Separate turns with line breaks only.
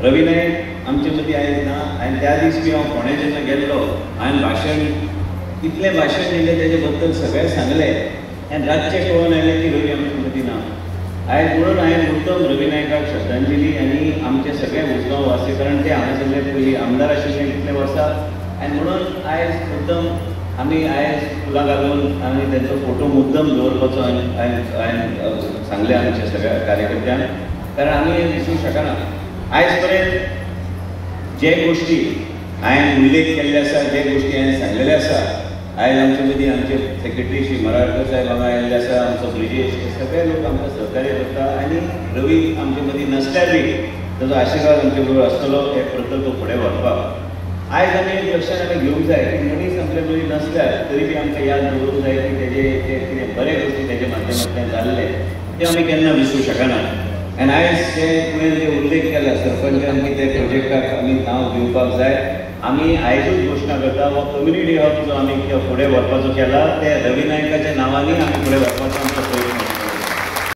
रवी नायक आमचे मदीं आयज ना आनी त्या दिसा हांव फोंड्या जेन्ना गेल्लो हांवें भाशण इतलें भाशण दिलें तेजे बद्दल सगळें सांगलें आनी रातचें कळून आयलें की रवी आमचे मदीं ना. आयज म्हणून हांवें मुद्दम रवी नायकाक श्रद्धांजली आनी आमचे सगळे उजगांव वासी कारण ते हांगासरले पयलीं आमदार आशिल्ले कितले वर्सां आनी म्हणून आयज मुद्दम आमी आयज फुलां घालून आनी तेंचो फोटो मुद्दम दवरपाचो हांवें सांगलें आमच्या सगळ्या कार्यकर्त्यांक कारण आमी हें विसरूंक शकना. आयज पर्यंत जे गोश्टी हांवें उल्लेख केल्ले आसा जे गोश्टी हांवें सांगलेले आसा आयज आमचे मदीं आमचे सेक्रेटरी श्री मराठकर साहेब हांगा आयिल्ले आसा आमचो ब्रिजेश हे सगळे लोक आमकां सहकार्य करता आनी रवी आमचे मदीं नसल्यार बी ताजो आशिर्वाद आमचे बरोबर आसतलो हे प्रकल्प फुडें व्हरपाक. आयज आमी एक लक्षात आमी घेवंक जाय की मनीस आमचे मदीं नसल्यार तरी बी आमकां याद दवरूंक जाय की तेजे ते कितें बरे गोश्टी तेजे माध्यमांतल्यान जाल्ले ते आमी केन्ना विसरूंक शकना. आनी आयज ते तुवें जे उल्लेख केला सरपंचान की ते प्रोजेक्टाक आमी नांव दिवपाक जाय आमी आयजूच घोशणा करता हो कम्युनिटी हब जो आमी फुडें व्हरपाचो केला ते रवी नायकाच्या नांवांनी आमी फुडें व्हरपाचो